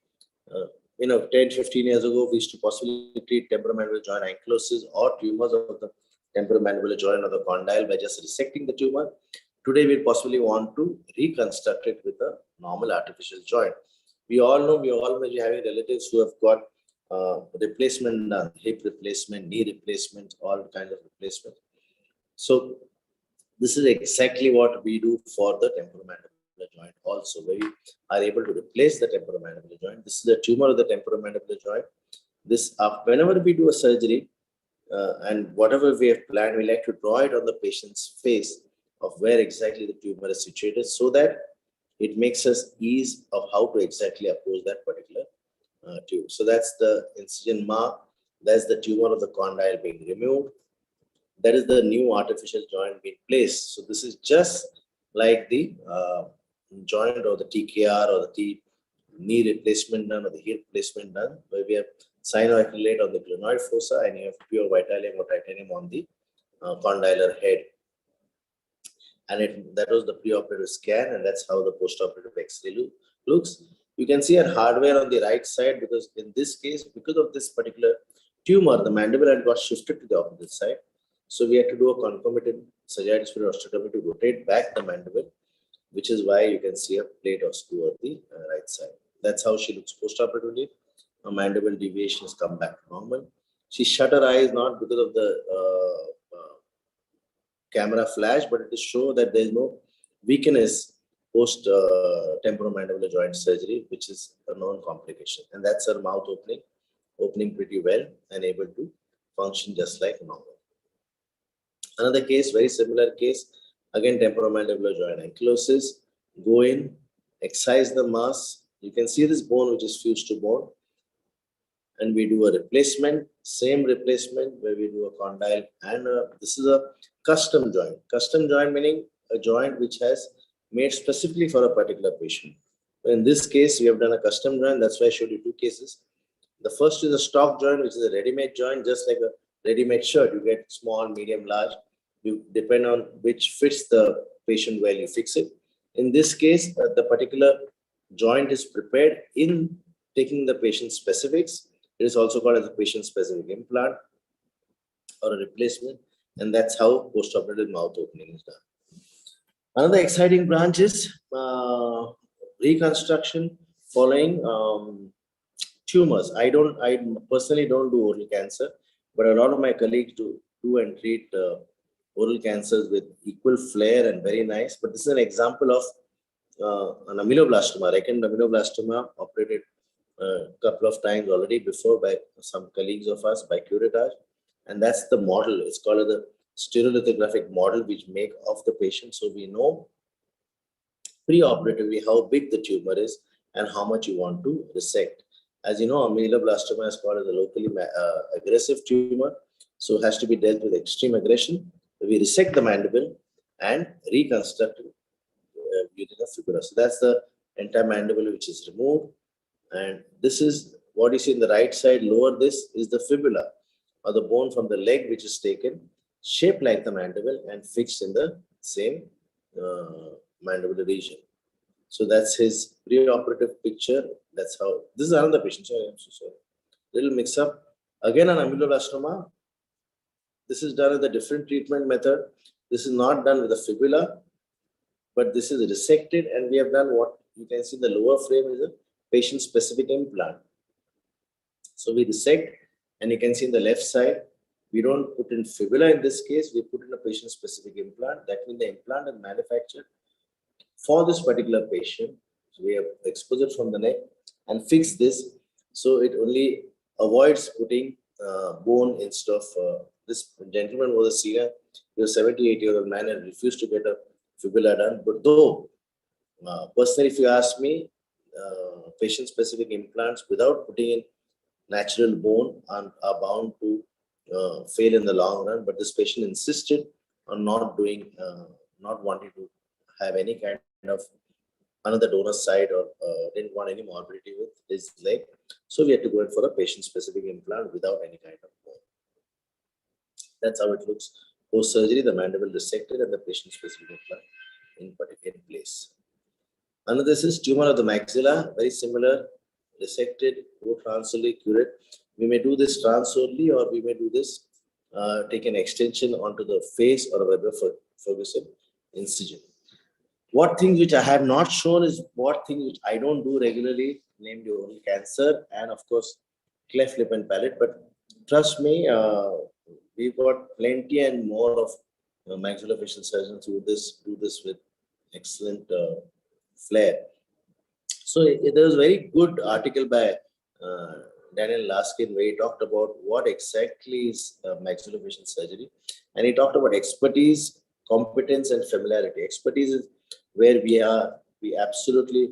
Speaker 4: 10-15 years ago, we used to possibly treat temporomandibular joint ankylosis or tumors of the temporomandibular joint or the condyle by just resecting the tumor. Today, we possibly want to reconstruct it with a normal artificial joint. We all know, we all may be having relatives who have got replacement done, hip replacement, knee replacement, all kinds of replacement. So this is exactly what we do for the temporomandibular joint also, where we are able to replace the temporomandibular joint. This is a tumor of the temporomandibular joint. This, whenever we do a surgery and whatever we have planned, we like to draw it on the patient's face of where exactly the tumor is situated, so that it makes us ease of how to exactly approach that particular tumor. So that's the incision mark. That's the tumor of the condyle being removed. That is the new artificial joint being placed. So this is just like the joint or the TKR or the knee replacement done or the hip replacement done, where we have cyanoacrylate on the glenoid fossa and you have pure Vitalium or titanium on the condylar head. And that was the preoperative scan, and that's how the postoperative X-ray looks. You can see a hardware on the right side, because in this case, because of this particular tumor, the mandible had got shifted to the opposite side. So we had to do a concomitant sagittal superior osteotomy to rotate back the mandible, which is why you can see a plate or screw at the right side. That's how she looks postoperatively. Her mandible deviation has come back to normal. She shut her eyes not because of the camera flash, but it is show that there is no weakness post temporomandibular joint surgery, which is a known complication. And that's her mouth opening pretty well and able to function just like normal. Another case, very similar case, again temporomandibular joint ankylosis. Go in, excise the mass. You can see this bone which is fused to bone, and we do a replacement, same replacement where we do a condyle, and this is a custom joint. Custom joint meaning a joint which has made specifically for a particular patient. In this case, we have done a custom joint. That's why I showed you two cases. The first is a stock joint, which is a ready-made joint, just like a ready-made shirt. You get small, medium, large. You depend on which fits the patient well, you fix it. In this case, the particular joint is prepared in taking the patient's specifics. It is also called as a patient-specific implant or a replacement, and that's how postoperative mouth opening is done. Another exciting branch is reconstruction following tumors. I personally don't do oral cancer, but a lot of my colleagues do and treat oral cancers with equal flair and very nice. But this is an example of an ameloblastoma, recurrent ameloblastoma, operated a couple of times already before by some colleagues of us by curettage. And that's the model. It's called the stereolithographic model which make of the patient. So we know pre-operatively how big the tumor is and how much you want to resect. As you know, ameloblastoma is called as a locally aggressive tumor. So it has to be dealt with extreme aggression. We resect the mandible and reconstruct it using a fibula. So that's the entire mandible which is removed. And this is what you see in the right side. Lower this is the fibula, or the bone from the leg, which is taken, shaped like the mandible and fixed in the same mandibular region. So that's his preoperative picture. That's how, this is another patient. Sorry, I'm so sorry. Little mix up. Again, an ameloblastoma. This is done with a different treatment method. This is not done with a fibula, but this is resected, and we have done what you can see. The lower frame is a patient-specific implant. So we resect, and you can see in the left side, we don't put in fibula in this case. We put in a patient-specific implant. That means the implant is manufactured for this particular patient. So we have exposed it from the neck and fixed this, so it only avoids putting bone instead of this gentleman was a senior. He was 78-year-old man and refused to get a fibula done. But though, personally, if you ask me, patient-specific implants without putting in natural bone are bound to fail in the long run. But this patient insisted on not doing, not wanting to have any kind of another donor side, or didn't want any morbidity with his leg. So we had to go in for a patient-specific implant without any kind of bone. That's how it looks post-surgery. The mandible resected and the patient-specific implant in place. Another is tumor of the maxilla, very similar, resected, go transorally, curate. We may do this transorally, or we may do this, take an extension onto the face or a Weber-Ferguson incision. What things which I have not shown is what things which I don't do regularly, namely oral cancer and of course cleft lip and palate. But trust me, we've got plenty and more of maxillofacial surgeons who do this with excellent flair. So there was a very good article by Daniel Laskin where he talked about what exactly is maxillofacial surgery, and he talked about expertise, competence, and familiarity. Expertise is where we absolutely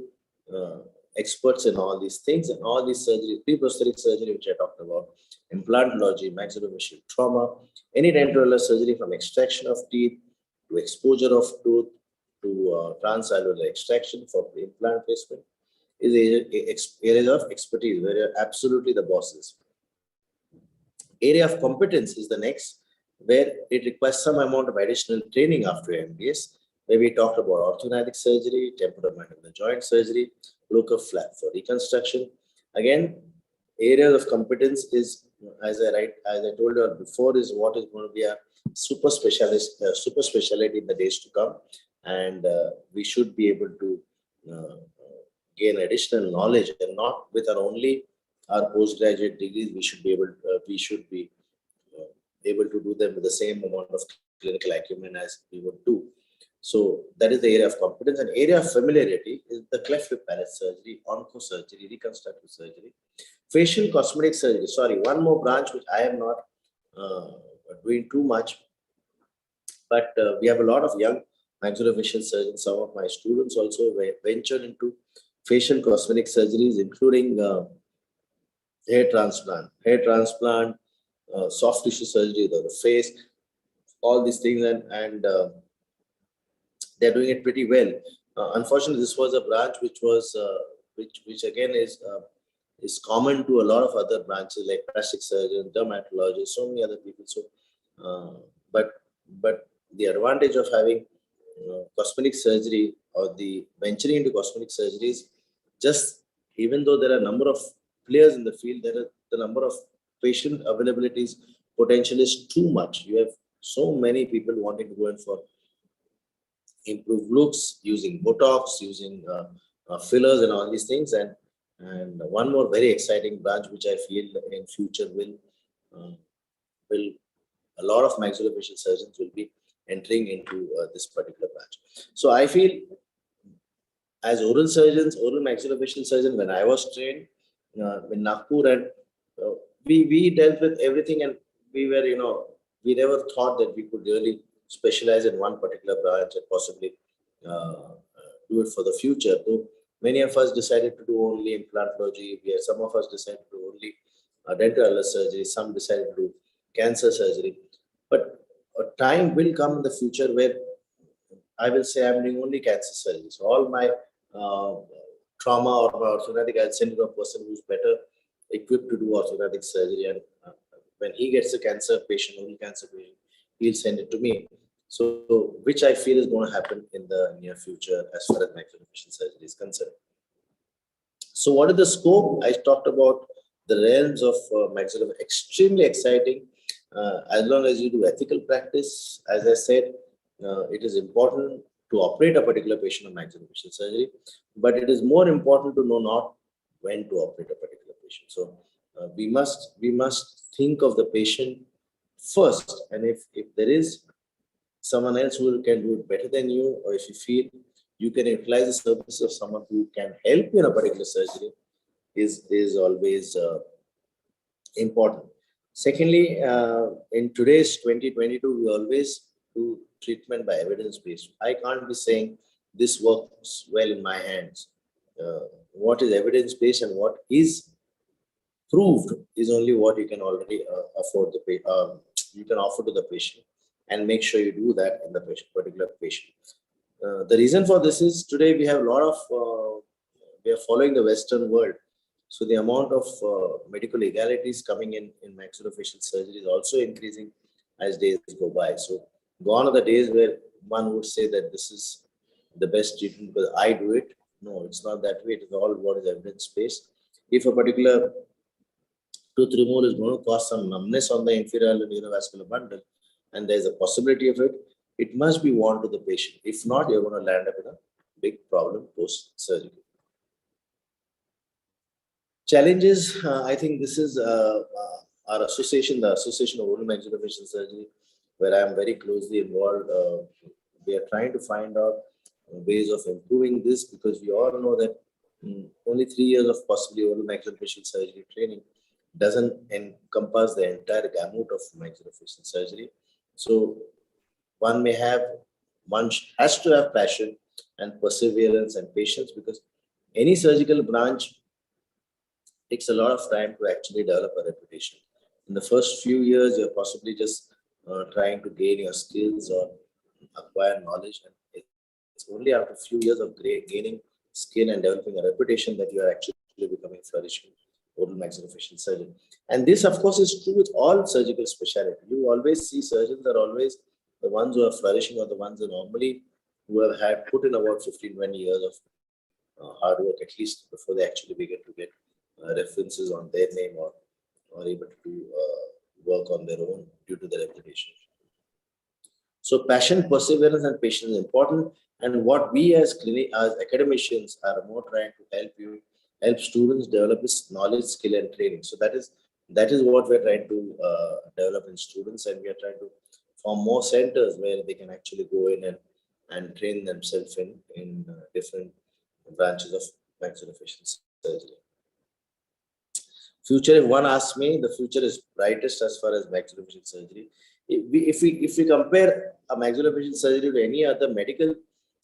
Speaker 4: experts in all these things, and all these surgery, pre-prosthetic surgery, which I talked about, implantology, maxillofacial trauma, any dental surgery from extraction of teeth to exposure of tooth to transalveolar extraction for implant placement is areas of expertise where you're absolutely the bosses. Area of competence is the next, where it requires some amount of additional training after MBS, where we talked about orthognathic surgery, temporomandibular joint surgery, local flap for reconstruction. Again, areas of competence is, as I told you before, is what is going to be a super specialty in the days to come, and we should be able to gain additional knowledge, and not with our postgraduate degrees. We should be able to do them with the same amount of clinical acumen as we would do. So that is the area of competence. And area of familiarity is the cleft lip palate surgery, oncosurgery, reconstructive surgery, facial cosmetic surgery. Sorry, one more branch which I am not doing too much, but we have a lot of young maxillofacial surgeons. Some of my students also ventured into facial cosmetic surgeries, including hair transplant, soft tissue surgery of the face, all these things, and they're doing it pretty well. Unfortunately, this was a branch which was which again is common to a lot of other branches like plastic surgeon, dermatologists, so many other people. So, but the advantage of having cosmetic surgery or the venturing into cosmetic surgeries, just even though there are a number of players in the field, the number of patient availabilities potential is too much. You have so many people wanting to go in for improved looks, using Botox, using fillers and all these things. And one more very exciting branch, which I feel in future will a lot of maxillofacial surgeons will be entering into this particular branch. So I feel as oral maxillofacial surgeon, when I was trained in Nagpur, and we dealt with everything, and we were, we never thought that we could really specialize in one particular branch and possibly do it for the future. So many of us decided to do only implantology. Some of us decided to do only dental surgery. Some decided to do cancer surgery. But a time will come in the future where I will say I'm doing only cancer surgery. So all my trauma or my orthodontic, I'll send to a person who's better equipped to do orthodontic surgery. And when he gets a cancer patient, only cancer patient, he'll send it to me. So, which I feel is going to happen in the near future as far as maxillofacial surgery is concerned. So, what is the scope? I talked about the realms of maxillofacial, extremely exciting. As long as you do ethical practice, as I said, it is important to operate a particular patient of maxillofacial surgery, but it is more important to know not when to operate a particular patient. So, we must think of the patient first, and if there is someone else who can do it better than you, or if you feel you can utilize the service of someone who can help you in a particular surgery, is always important. Secondly, in today's 2022, we always do treatment by evidence based. I can't be saying this works well in my hands. What is evidence based and what is proved is only what you can already afford you can offer to the patient, and make sure you do that in the particular patient. The reason for this is today we have a lot of we are following the Western world, so the amount of medical legalities coming in maxillofacial surgery is also increasing as days go by. So gone are the days where one would say that this is the best treatment because I do it. No, it's not that way. It is all what is evidence based. If a particular tooth removal is going to cause some numbness on the inferior neurovascular bundle, and there's a possibility of it, it must be warned to the patient. If not, you're going to land up in a big problem post-surgery. Challenges, I think this is our association, the Association of Oral Maxillofacial Surgery, where I am very closely involved. We are trying to find out ways of improving this, because we all know that only 3 years of possibly oral maxillofacial surgery training doesn't encompass the entire gamut of maxillofacial surgery. So one has to have passion and perseverance and patience, because any surgical branch takes a lot of time to actually develop a reputation. In the first few years, you're possibly just trying to gain your skills or acquire knowledge, and it's only after a few years of gaining skill and developing a reputation that you are actually becoming flourishing oral maxillofacial surgeon. And this, of course, is true with all surgical specialty. You always see surgeons are always the ones who are flourishing, or the ones who normally who have had put in about 15-20 years of hard work, at least before they actually begin to get references on their name, or able to do work on their own due to their reputation. So passion, perseverance, and patience is important. And what we as academicians are more trying to help students develop this knowledge, skill, and training. So that is what we're trying to develop in students, and we are trying to form more centers where they can actually go in and train themselves in different branches of maxillofacial surgery. Future, if one asks me, the future is brightest as far as maxillofacial surgery. If we compare a maxillofacial surgery to any other medical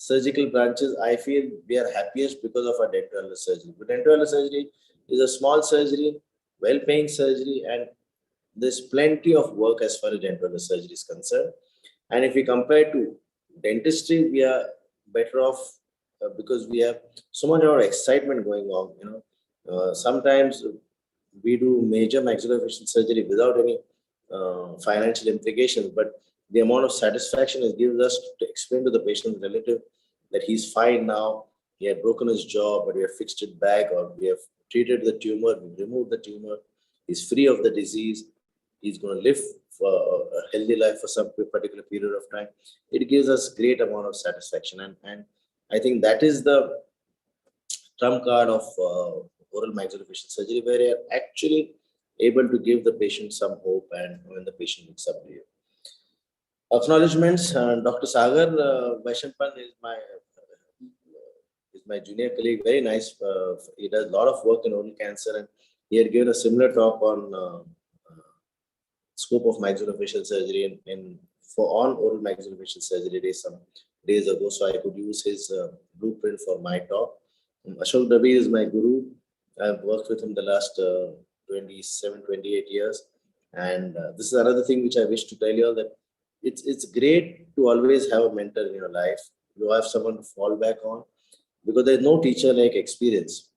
Speaker 4: surgical branches, I feel we are happiest because of our dental surgery. But dental surgery is a small surgery, well-paying surgery, and there's plenty of work as far as dental surgery is concerned. And if we compare to dentistry, we are better off because we have so much more excitement going on. Sometimes we do major maxillofacial surgery without any financial implications, but the amount of satisfaction it gives us to explain to the patient's relative that he's fine now, he had broken his jaw, but we have fixed it back, or we have treated the tumor, we removed the tumor, he's free of the disease, he's going to live for a healthy life for some particular period of time. It gives us great amount of satisfaction, and I think that is the trump card of oral maxillofacial surgery, where you're actually able to give the patient some hope, and when the patient looks up to you. Acknowledgements. Dr. Sagar Vaishampan is my junior colleague. Very nice. He does a lot of work in oral cancer, and he had given a similar talk on scope of maxillofacial surgery on oral maxillofacial surgery some days ago. So I could use his blueprint for my talk. Ashok Dabi is my guru. I've worked with him the last 27, 28 years. And this is another thing which I wish to tell you all, that it's great to always have a mentor in your life. You have someone to fall back on, because there's no teacher like experience.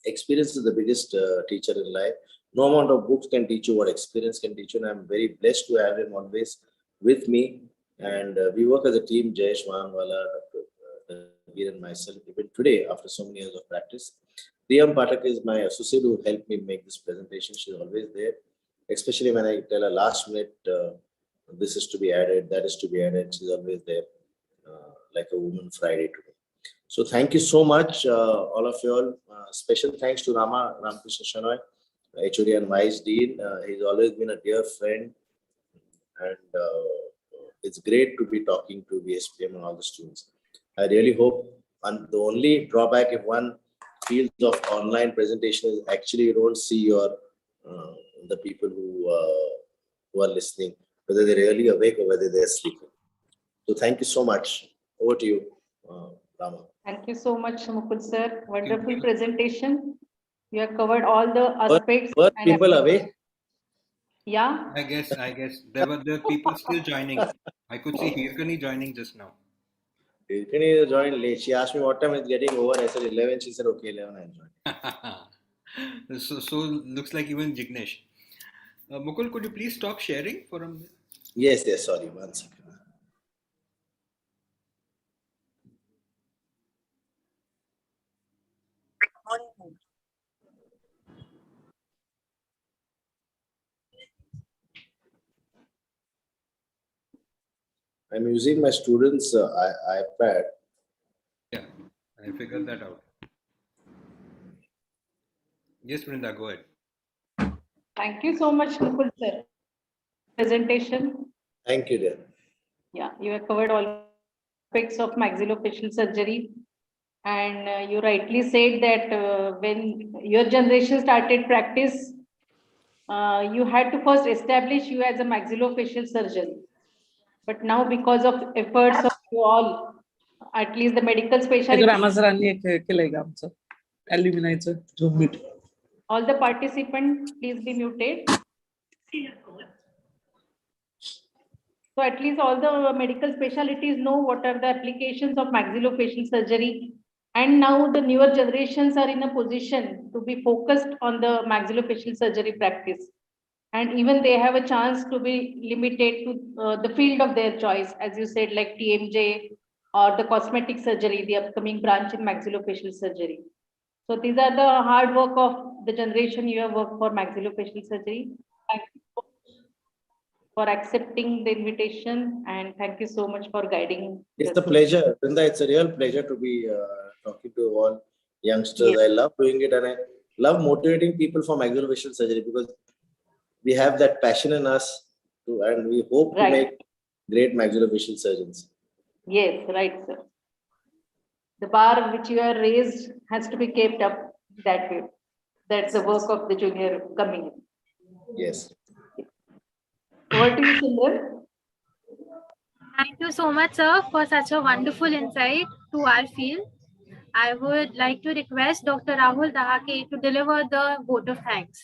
Speaker 4: Experience is the biggest teacher in life. No amount of books can teach you what experience can teach you. And I'm very blessed to have him always with me. And we work as a team, Jayesh Manwala, Dr. Veer and myself, even today, after so many years of practice. Priyam Patak is my associate who helped me make this presentation. She's always there, especially when I tell her last minute, this is to be added, that is to be added. She's always there, like a woman Friday to me. So thank you so much, all of you all. Special thanks to Ramakrishna Shanoy, HOD and Vice Dean. He's always been a dear friend, and it's great to be talking to VSPM and all the students. I really hope, and the only drawback if one feels of online presentation is actually you don't see your the people who are listening, whether they're really awake or whether they're sleeping. So thank you so much. Over to you, Rama.
Speaker 5: Thank you so much, Mukul sir. Wonderful presentation. You have covered all the aspects.
Speaker 4: Were
Speaker 5: and
Speaker 4: people awake?
Speaker 5: Yeah.
Speaker 1: I guess there were people still joining. I could see Hirkani joining just now.
Speaker 4: Hirkani joined late. She asked me what time it's getting over. I said 11. She said, okay, 11, I'll join.
Speaker 1: So looks like even Jignesh. Mukul, could you please stop sharing for a minute?
Speaker 4: Yes, sorry, 1 second. I'm using my students' iPad.
Speaker 1: Yeah, I figured that out. Yes, Vrinda, go ahead.
Speaker 5: Thank you so much, Mukul sir. Presentation.
Speaker 4: Thank you, dear.
Speaker 5: Yeah, you have covered all aspects of maxillofacial surgery. And you rightly said that when your generation started practice, you had to first establish you as a maxillofacial surgeon. But now, because of efforts of you all, at least the medical specialty, all the participants, please be muted. So at least all the medical specialties know what are the applications of maxillofacial surgery. And now the newer generations are in a position to be focused on the maxillofacial surgery practice. And even they have a chance to be limited to the field of their choice, as you said, like TMJ or the cosmetic surgery, the upcoming branch in maxillofacial surgery. So these are the hard work of the generation you have worked for maxillofacial surgery. Thank you for accepting the invitation, and thank you so much for guiding.
Speaker 4: It's a pleasure, Vrinda. It's a real pleasure to be talking to all youngsters.
Speaker 5: Yes.
Speaker 4: I love doing it, and I love motivating people for maxillofacial surgery because we have that passion in us, and we hope to make great maxillofacial surgeons.
Speaker 5: Yes, right, sir. The bar which you are raised has to be kept up that way. That's the work of the junior coming in.
Speaker 4: Yes.
Speaker 5: Over to you, Sundar.
Speaker 2: Thank you so much, sir, for such a wonderful insight to our field. I would like to request Dr. Rahul Dahake to deliver the vote of thanks.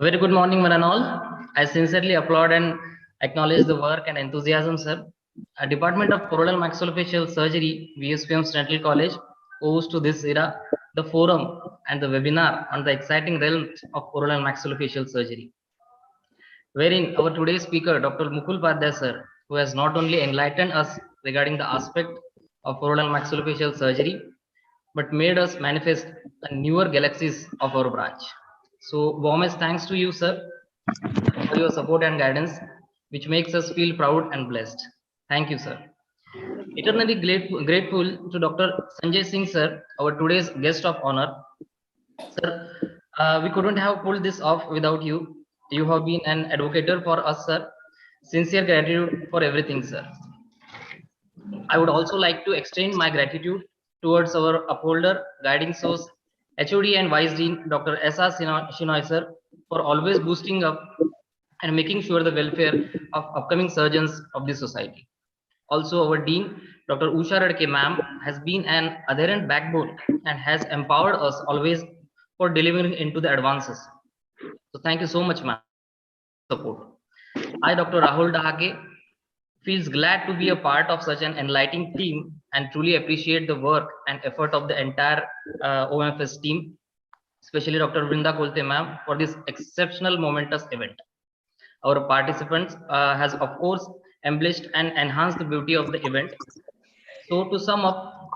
Speaker 9: Very good morning, one and all. I sincerely applaud and acknowledge the work and enthusiasm, sir. A Department of Coronal Maxillofacial Surgery, VSPM Dental College, owes to this era the forum and the webinar on the exciting realms of coronal maxillofacial surgery, wherein our today's speaker, Dr. Mukul Padhyay, sir, who has not only enlightened us regarding the aspect of coronal maxillofacial surgery, but made us manifest the newer galaxies of our branch. So warmest thanks to you, sir, for your support and guidance, which makes us feel proud and blessed. Thank you, sir. Eternally grateful to Dr. Sanjay Singh, sir, our today's guest of honor. Sir, we couldn't have pulled this off without you. You have been an advocate for us, sir. Sincere gratitude for everything, sir. I would also like to extend my gratitude towards our upholder, guiding source, HOD and Vice Dean, Dr. S.R. Shinoy, sir, for always boosting up and making sure the welfare of upcoming surgeons of the society. Also, our Dean, Dr. Usha Radke, ma'am, has been an adherent backbone and has empowered us always for delivering into the advances. So thank you so much, ma'am, for support. I, Dr. Rahul Dahake, feels glad to be a part of such an enlightening team and truly appreciate the work and effort of the entire OMFS team, especially Dr. Vrinda Kolte ma'am, for this exceptional momentous event. Our participants has of course embellished and enhanced the beauty of the event. So to sum up,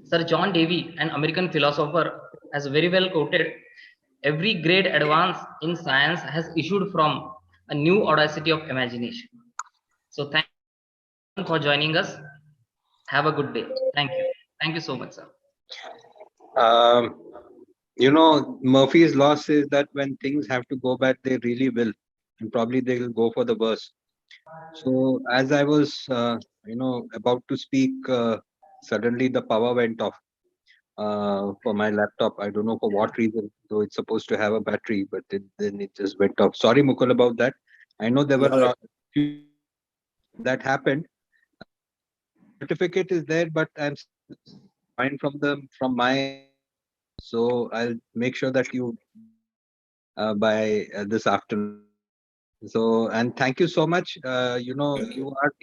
Speaker 9: Sir John Davy, an American philosopher, has very well quoted, every great advance in science has issued from a new audacity of imagination. So thank you for joining us. Have a good day. Thank you. Thank you so much, sir.
Speaker 1: Murphy's law says that when things have to go bad, they really will, and probably they will go for the worst. So as I was, about to speak, suddenly the power went off for my laptop. I don't know for what reason, though it's supposed to have a battery, but then it just went off. Sorry, Mukul, about that. I know there were a lot that happened. Certificate is there, but I'm fine from my. So I'll make sure that you by this afternoon. So, and thank you so much. You are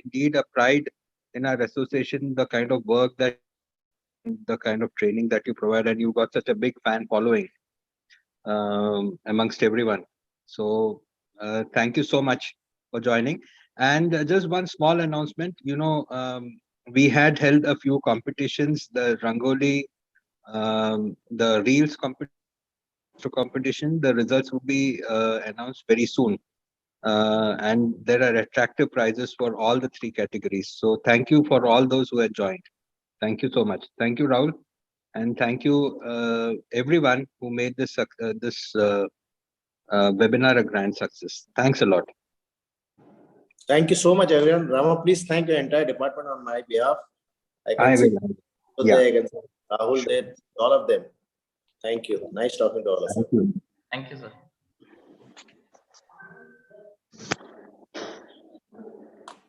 Speaker 1: indeed a pride in our association, the kind of work that, the kind of training that you provide, and you got such a big fan following amongst everyone. So, thank you so much for joining. And just one small announcement, we had held a few competitions, the Rangoli, the Reels competition. The results will be announced very soon. And there are attractive prizes for all the three categories. So thank you for all those who have joined. Thank you so much. Thank you, Rahul, and thank you everyone who made this webinar a grand success. Thanks a lot.
Speaker 4: Thank you so much, everyone. Rama, please thank your entire department on my behalf.
Speaker 1: I will. Yeah.
Speaker 4: I can say Rahul, there, all of them. Thank you. Nice talking to all of you.
Speaker 1: Thank you.
Speaker 9: Thank you, sir.